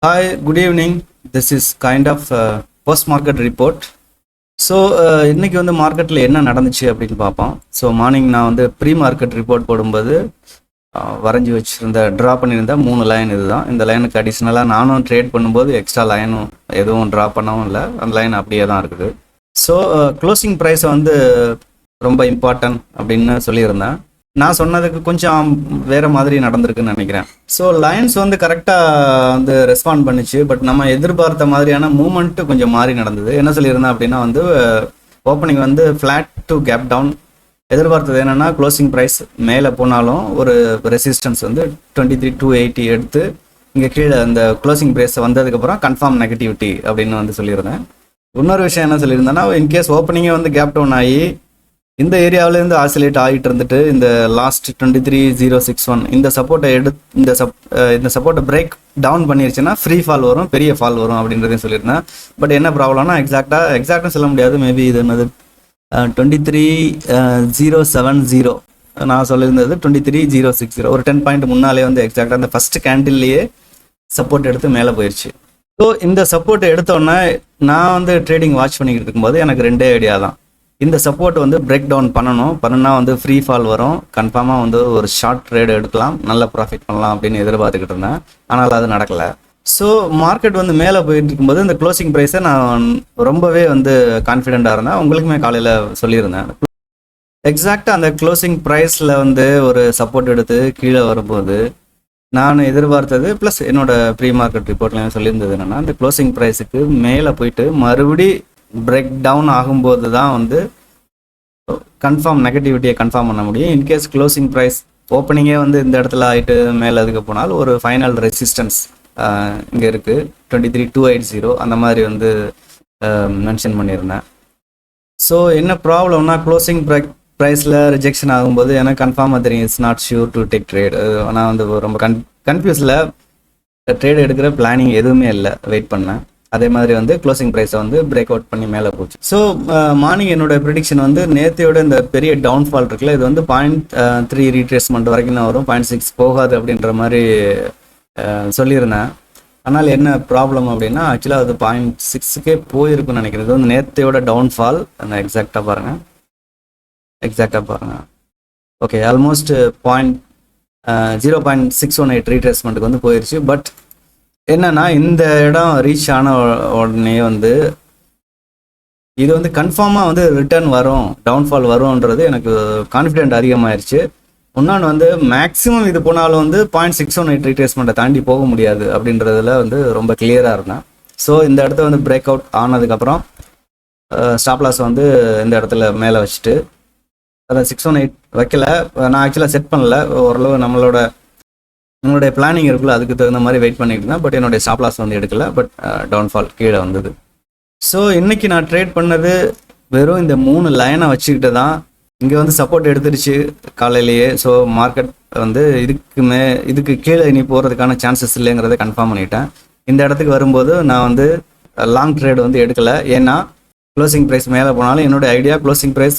Hi, good evening. This is kind of post-market report. So இன்றைக்கி வந்து மார்க்கெட்டில் என்ன நடந்துச்சு அப்படின்னு பார்ப்போம். ஸோ மார்னிங் நான் வந்து ப்ரீ மார்க்கெட் ரிப்போர்ட் போடும்போது வரைஞ்சி வச்சுருந்த ட்ரா பண்ணியிருந்த 3 லைன் இதுதான். இந்த லைனுக்கு அடிஷ்னலாக நானும் ட்ரேட் பண்ணும்போது எக்ஸ்ட்ரா லைனும் எதுவும் ட்ரா பண்ணவும் இல்லை, அந்த லைன் அப்படியே தான் இருக்குது. ஸோ க்ளோசிங் ப்ரைஸை வந்து ரொம்ப இம்பார்ட்டன்ட் அப்படின்னு சொல்லியிருந்தேன். நான் சொன்னதுக்கு கொஞ்சம் வேறு மாதிரி நடந்திருக்குன்னு நினைக்கிறேன். ஸோ லைன்ஸ் வந்து கரெக்டாக வந்து ரெஸ்பாண்ட் பண்ணிச்சு. பட் நம்ம எதிர்பார்த்த மாதிரியான மூமெண்ட்டு கொஞ்சம் மாறி நடந்தது. என்ன சொல்லியிருந்தேன் அப்படின்னா வந்து ஓப்பனிங் வந்து ஃப்ளாட் டு கேப் டவுன். எதிர்பார்த்தது என்னென்னா க்ளோசிங் ப்ரைஸ் மேலே போனாலும் ஒரு ரெசிஸ்டன்ஸ் வந்து 23,280 எடுத்து இங்கே கீழே அந்த க்ளோசிங் ப்ரைஸ் வந்ததுக்கப்புறம் கன்ஃபார்ம் நெகட்டிவிட்டி அப்படின்னு வந்து சொல்லியிருந்தேன். இன்னொரு விஷயம் என்ன சொல்லியிருந்தேன்னா, இன்கேஸ் ஓப்பனிங்கே வந்து கேப் டவுன் ஆகி இந்த ஏரியாவிலேருந்து ஆசிலேட் ஆகிட்டு இருந்துட்டு இந்த லாஸ்ட் 23,061 இந்த சப்போர்ட்டை இந்த சப்போர்ட்டை பிரேக் டவுன் பண்ணிருச்சுன்னா ஃப்ரீ ஃபால் வரும், பெரிய ஃபால் வரும் அப்படின்றதையும் சொல்லியிருந்தேன். பட் என்ன ப்ராப்ளம்னா எக்ஸாக்டாக சொல்ல முடியாது. மேபி இது என்னது 23,070 நான் சொல்லியிருந்தது 23,060, ஒரு 10 பாயிண்ட் முன்னாலே வந்து எக்ஸாக்டாக அந்த ஃபஸ்ட் கேண்டில்லையே சப்போர்ட் எடுத்து மேலே போயிடுச்சு. ஸோ இந்த சப்போர்ட்டை எடுத்தோன்னே நான் வந்து ட்ரேடிங் வாட்ச் பண்ணிக்கிட்டு இருக்கும்போது எனக்கு 2 ஐடியா தான். இந்த சப்போர்ட் வந்து பிரேக் டவுன் பண்ணுனா வந்து ஃப்ரீ ஃபால் வரும், கன்ஃபார்மாக வந்து ஒரு ஷார்ட் ட்ரேட் எடுக்கலாம், நல்ல ப்ராஃபிட் பண்ணலாம் அப்படின்னு எதிர்பார்த்துக்கிட்டு இருந்தேன். ஆனால் அது நடக்கலை. ஸோ மார்க்கெட் வந்து மேலே போயிட்டு இருக்கும்போது இந்த க்ளோசிங் ப்ரைஸை நான் ரொம்பவே வந்து கான்ஃபிடென்ட்டாக இருந்தேன். உங்களுக்குமே காலையில் சொல்லியிருந்தேன். எக்ஸாக்டாக அந்த க்ளோசிங் ப்ரைஸில் வந்து ஒரு சப்போர்ட் எடுத்து கீழே வரும்போது நான் எதிர்பார்த்தது ப்ளஸ் என்னோட ப்ரீ மார்க்கெட் ரிப்போர்ட்லையும் சொல்லியிருந்தது என்னென்னா, இந்த க்ளோசிங் ப்ரைஸுக்கு மேலே போயிட்டு மறுபடி பிரேக் டவுன் ஆகும்போது தான் வந்து கன்ஃபார்ம் நெகட்டிவிட்டியை கன்ஃபார்ம் பண்ண முடியும். இன்கேஸ் க்ளோசிங் ப்ரைஸ் ஓப்பனிங்கே வந்து இந்த இடத்துல ஆகிட்டு மேலே அதுக்கு போனால் ஒரு ஃபைனல் ரெசிஸ்டன்ஸ் இங்கே இருக்குது 23,280 அந்த மாதிரி வந்து மென்ஷன் பண்ணியிருந்தேன். ஸோ என்ன ப்ராப்ளம்னா, க்ளோசிங் ப்ரைஸில் ரிஜெக்ஷன் ஆகும்போது எனக்கு கன்ஃபார்மாக தெரியும் it's not sure to take trade. நான் வந்து ரொம்ப கன்ஃபியூஸில் ட்ரேட் எடுக்கிற பிளானிங் எதுவுமே இல்லை, வெயிட் பண்ணேன். அதே மாதிரி வந்து க்ளோசிங் ப்ரைஸை வந்து பிரேக் அவுட் பண்ணி மேலே போச்சு. ஸோ மார்னிங் என்னோட ப்ரிடிக்ஷன் வந்து நேற்றையோட இந்த பெரிய டவுன்ஃபால் இருக்குல்ல, இது வந்து 0.3 ரீட்ரேஸ்மெண்ட் வரைக்கும் தான் வரும், 0.6 போகாது அப்படின்ற மாதிரி சொல்லியிருந்தேன். ஆனால் என்ன ப்ராப்ளம் அப்படின்னா, ஆக்சுவலாக அது 0.6க்கே போயிருக்குன்னு நினைக்கிறது. இது வந்து நேற்றையோட டவுன்ஃபால். அந்த எக்ஸாக்டாக பாருங்கள் ஓகே, ஆல்மோஸ்ட் 0.618 ரீட்ரேஸ்மெண்ட்டுக்கு வந்து போயிடுச்சு. பட் என்னன்னா, இந்த இடம் ரீச் ஆன உடனே வந்து இது வந்து கன்ஃபார்மாக வந்து ரிட்டர்ன் வரும், டவுன்ஃபால் வரும்ன்றது எனக்கு கான்ஃபிடென்ட் அதிகமாகிடுச்சு. இன்னொன்று வந்து மேக்ஸிமம் இது போனாலும் வந்து 0.618 ரீட்ரேஸ்மெண்ட்டை தாண்டி போக முடியாது அப்படின்றதுல வந்து ரொம்ப கிளியராக இருந்தேன். ஸோ இந்த இடத்த வந்து பிரேக் அவுட் ஆனதுக்கப்புறம் ஸ்டாப் லாஸ் வந்து இந்த இடத்துல மேலே வச்சுட்டு, அதை 618 வைக்கல, நான் ஆக்சுவலாக செட் பண்ணல. ஓரளவு நம்மளுடைய பிளானிங் இருக்குல்ல, அதுக்கு தகுந்த மாதிரி வெயிட் பண்ணிட்டு இருந்தேன். பட் என்னுடைய ஸ்டாப் லாஸ் வந்து எடுக்கல. பட் டவுன்ஃபால் கீழே வந்தது. ஸோ இன்றைக்கி நான் ட்ரேட் பண்ணது வெறும் இந்த 3 லைனை வச்சுக்கிட்டு தான். இங்கே வந்து சப்போர்ட் எடுத்துருச்சு காலையிலேயே. ஸோ மார்க்கெட் வந்து இதுக்கு கீழே இனி போகிறதுக்கான சான்சஸ் இல்லைங்கிறத கன்ஃபார்ம் பண்ணிட்டேன். இந்த இடத்துக்கு வரும்போது நான் வந்து லாங் ட்ரேட் வந்து எடுக்கலை. ஏன்னா க்ளோசிங் ப்ரைஸ் மேலே போனாலும் என்னோடய ஐடியா க்ளோசிங் ப்ரைஸ்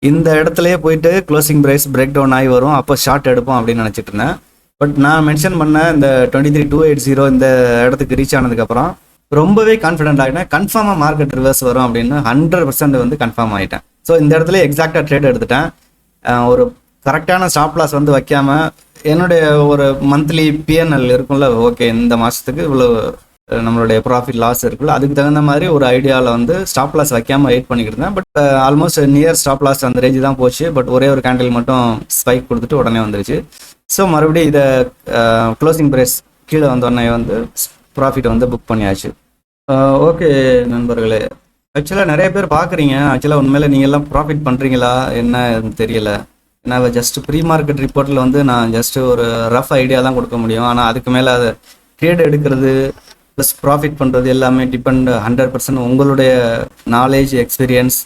இந்த இடத்துலையே போயிட்டு க்ளோசிங் ப்ரைஸ் பிரேக் டவுன் ஆகி வரும், அப்போ ஷார்ட் எடுப்போம் அப்படின்னு நினச்சிட்டு இருந்தேன். பட் நான் மென்ஷன் பண்ண இந்த 23,280 இந்த இடத்துக்கு ரீச் ஆனதுக்கப்புறம் ரொம்பவே கான்ஃபிடென்ட் ஆகிட்டேன். கன்ஃபார்மாக மார்க்கெட் ரிவர்ஸ் வரும் அப்படின்னு 100% வந்து கன்ஃபார்ம் ஆகிட்டேன். ஸோ இந்த இடத்துல எக்ஸாக்டாக ட்ரேட் எடுத்துட்டேன். ஒரு கரெக்டான ஸ்டாப் லாஸ் வந்து வைக்காமல் என்னுடைய ஒரு மந்த்லி பிஎன்எல் இருக்கும்ல, ஓகே இந்த மாதத்துக்கு இவ்வளோ நம்மளுடைய ப்ராஃபிட் லாஸ் இருக்குல்ல, அதுக்கு தகுந்த மாதிரி ஒரு ஐடியாவில் வந்து ஸ்டாப் லாஸ் வைக்காமல் வெயிட் பண்ணிக்கிட்டு இருந்தேன். But almost near stop loss அந்த ரேஞ்சு தான் போச்சு. பட் ஒரே ஒரு கேண்டில் மட்டும் ஸ்பைக் கொடுத்துட்டு உடனே வந்துருச்சு. ஸோ மறுபடியும் இதை க்ளோசிங் ப்ரைஸ் கீழே வந்தோடனே வந்து ப்ராஃபிட் வந்து புக் பண்ணியாச்சு. ஓகே நண்பர்களே, ஆக்சுவலாக நிறைய பேர் பார்க்குறீங்க. ஆக்சுவலாக உண்மையில நீங்கள் எல்லாம் ப்ராஃபிட் பண்ணுறீங்களா என்ன தெரியல. நான் ஜஸ்ட் ப்ரீ மார்க்கெட் ரிப்போர்ட்டில் வந்து நான் ஜஸ்ட்டு ஒரு ரஃப் ஐடியா தான் கொடுக்க முடியும். ஆனால் அதுக்கு மேலே அதை ட்ரேட் எடுக்கிறது ப்ளஸ் ப்ராஃபிட் பண்ணுறது எல்லாமே டிபெண்ட் 100% உங்களுடைய knowledge, experience,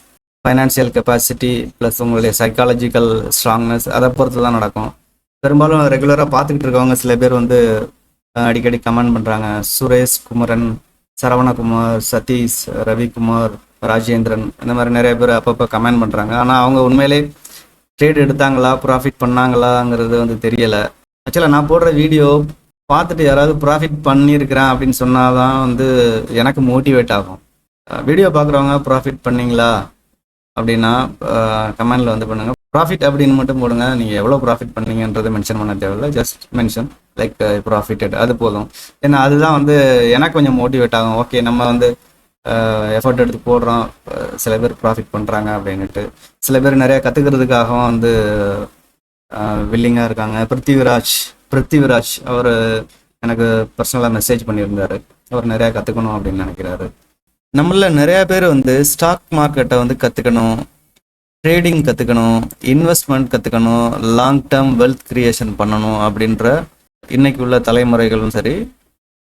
financial capacity plus உங்களுடைய சைக்காலஜிக்கல் ஸ்ட்ராங்னஸ், அதை பொறுத்து தான் நடக்கும். பெரும்பாலும் ரெகுலராக பார்த்துக்கிட்டு இருக்கவங்க சில பேர் வந்து அடிக்கடி கமெண்ட் பண்ணுறாங்க. சுரேஷ் குமரன், சரவணகுமார், சதீஷ், ரவிக்குமார், ராஜேந்திரன், இந்த மாதிரி நிறைய பேர் அப்பப்போ கமெண்ட் பண்ணுறாங்க. ஆனால் அவங்க உண்மையிலே ட்ரேட் எடுத்தாங்களா, ப்ராஃபிட் பண்ணாங்களாங்கிறது வந்து தெரியலை. ஆக்சுவலாக நான் போடுற வீடியோ பார்த்துட்டு யாராவது ப்ராஃபிட் பண்ணியிருக்கிறேன் அப்படின்னு சொன்னாதான் வந்து எனக்கு மோட்டிவேட் ஆகும். வீடியோ பார்க்குறவங்க ப்ராஃபிட் பண்ணீங்களா அப்படின்னா கமெண்டில் வந்து பண்ணுங்கள். ப்ராஃபிட் அப்படின்னு மட்டும் போடுங்க. நீங்கள் எவ்வளோ ப்ராஃபிட் பண்ணீங்கன்றதை மென்ஷன் பண்ண தேவையில்லை. ஜஸ்ட் மென்ஷன் லைக் ப்ராஃபிட்டட், அது போதும். ஏன்னா அதுதான் வந்து எனக்கு கொஞ்சம் மோட்டிவேட் ஆகும். ஓகே, நம்ம வந்து எஃபர்ட் எடுத்து போடுறோம், சில பேர் ப்ராஃபிட் பண்ணுறாங்க அப்படின்ட்டு. சில பேர் நிறையா கற்றுக்கிறதுக்காகவும் வந்து வில்லிங்காக இருக்காங்க. பிருத்திவிராஜ் அவர் எனக்கு பர்சனலாக மெசேஜ் பண்ணியிருந்தார். அவர் நிறையா கற்றுக்கணும் அப்படின்னு நினைக்கிறாரு. நம்மள நிறையா பேர் வந்து ஸ்டாக் மார்க்கெட்டை வந்து கற்றுக்கணும், ட்ரேடிங் கற்றுக்கணும், இன்வெஸ்ட்மெண்ட் கற்றுக்கணும், லாங் டேர்ம் வெல்த் கிரியேஷன் பண்ணணும் அப்படின்ற இன்னைக்கு உள்ள தலைமுறைகளும் சரி,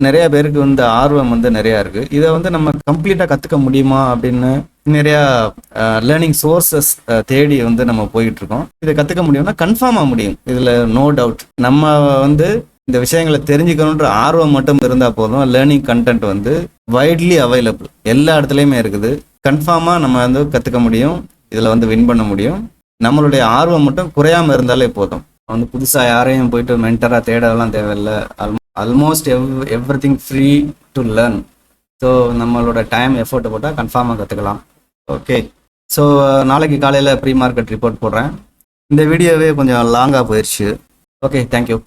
நிறையா பேருக்கு வந்து ஆர்வம் வந்து நிறையா இருக்குது. இதை வந்து நம்ம கம்ப்ளீட்டாக கற்றுக்க முடியுமா அப்படின்னு நிறையா லேர்னிங் சோர்சஸ் தேடி வந்து நம்ம போயிட்டுருக்கோம். இதை கற்றுக்க முடியும்னா கன்ஃபார்மாக முடியும், இதில் நோ டவுட். நம்ம வந்து இந்த விஷயங்களை தெரிஞ்சுக்கணுன்ற ஆர்வம் மட்டும் இருந்தால் போதும். லேர்னிங் கண்டென்ட் வந்து வைட்லி அவைலபிள், எல்லா இடத்துலையுமே இருக்குது. கன்ஃபார்மாக நம்ம வந்து கற்றுக்க முடியும், இதில் வந்து வின் பண்ண முடியும். நம்மளுடைய ஆர்வம் மட்டும் குறையாமல் இருந்தாலே போதும். வந்து புதுசாக யாரையும் போயிட்டு மென்டராக தேடலாம் தேவையில்லை. Almost everything free to learn. So நம்மளோட டைம் எஃபோர்ட்டை போட்டால் கன்ஃபார்மாக கற்றுக்கலாம். ஓகே, ஸோ நாளைக்கு காலையில் ப்ரீ மார்க்கெட் ரிப்போர்ட் போடுறேன். இந்த வீடியோவே கொஞ்சம் லாங்காக போயிடுச்சு. Okay, thank you.